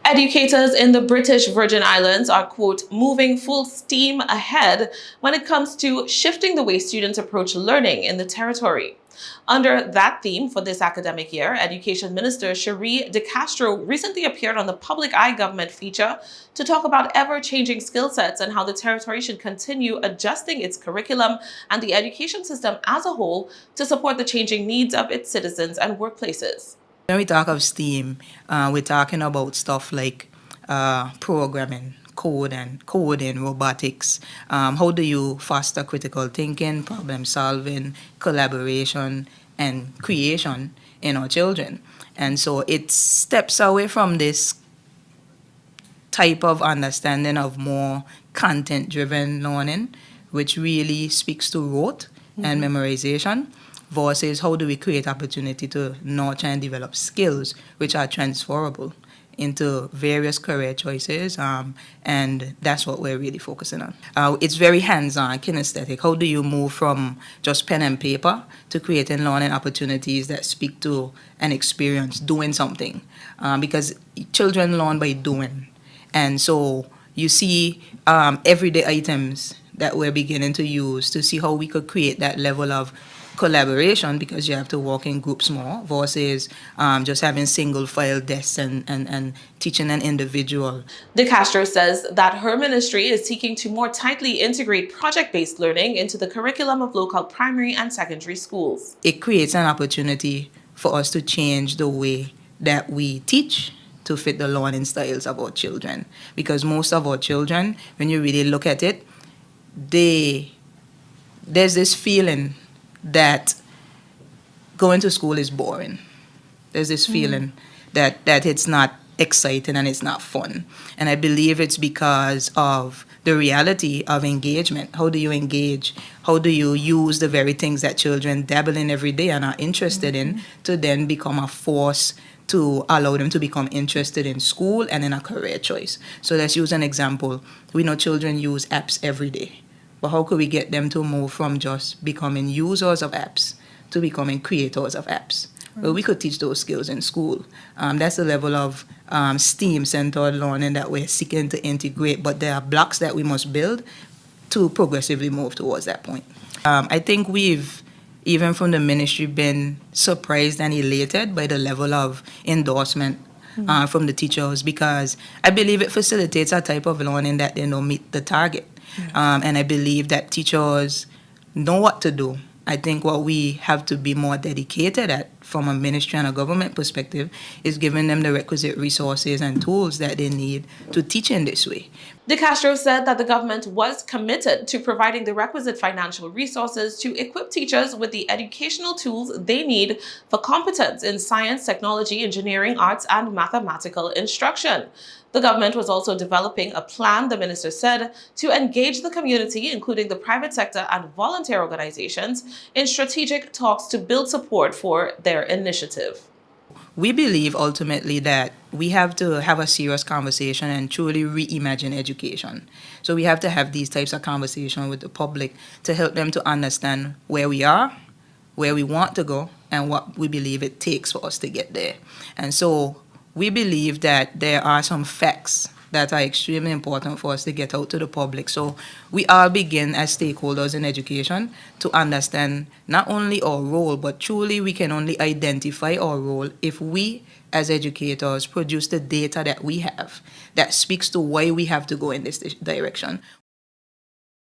Educators in the British Virgin Islands are, quote, moving full steam ahead when it comes to shifting the way students approach learning in the territory. Under that theme for this academic year, Education Minister Cherie De Castro recently appeared on the Public Eye Government feature to talk about ever-changing skill sets and how the territory should continue adjusting its curriculum and the education system as a whole to support the changing needs of its citizens and workplaces. When we talk of STEAM, we're talking about stuff like programming, coding, robotics. How do you foster critical thinking, problem solving, collaboration, and creation in our children? And so it steps away from this type of understanding of more content-driven learning, which really speaks to rote and memorization, versus how do we create opportunity to nurture and develop skills which are transferable into various career choices, and that's what we're really focusing on. It's very hands-on, kinesthetic. How do you move from just pen and paper to creating learning opportunities that speak to an experience, doing something? Because children learn by doing. And so you see everyday items that we're beginning to use to see how we could create that level of collaboration, because you have to work in groups more versus just having single file desks and teaching an individual. De Castro says that her ministry is seeking to more tightly integrate project-based learning into the curriculum of local primary and secondary schools. It creates an opportunity for us to change the way that we teach to fit the learning styles of our children, because most of our children, when you really look at it, there's this feeling that going to school is boring. There's this feeling that it's not exciting and it's not fun. And I believe it's because of the reality of engagement. How do you engage? How do you use the very things that children dabble in every day and are interested in to then become a force to allow them to become interested in school and in a career choice? So let's use an example. We know children use apps every day. But how could we get them to move from just becoming users of apps to becoming creators of apps? Well, we could teach those skills in school. That's the level of STEAM-centered learning that we're seeking to integrate, but there are blocks that we must build to progressively move towards that point. I think we've, even from the ministry, been surprised and elated by the level of endorsement from the teachers, because I believe it facilitates a type of learning that they know meet the target. And I believe that teachers know what to do. I think what we have to be more dedicated at from a ministry and a government perspective is giving them the requisite resources and tools that they need to teach in this way. De Castro said that the government was committed to providing the requisite financial resources to equip teachers with the educational tools they need for competence in science, technology, engineering, arts, and mathematical instruction. The government was also developing a plan, the minister said, to engage the community, including the private sector and volunteer organizations, in strategic talks to build support for their initiative. We believe ultimately that we have to have a serious conversation and truly reimagine education. So we have to have these types of conversations with the public to help them to understand where we are, where we want to go, and what we believe it takes for us to get there. And so we believe that there are some facts that are extremely important for us to get out to the public. So we all begin as stakeholders in education to understand not only our role, but truly we can only identify our role if we as educators produce the data that we have that speaks to why we have to go in this direction.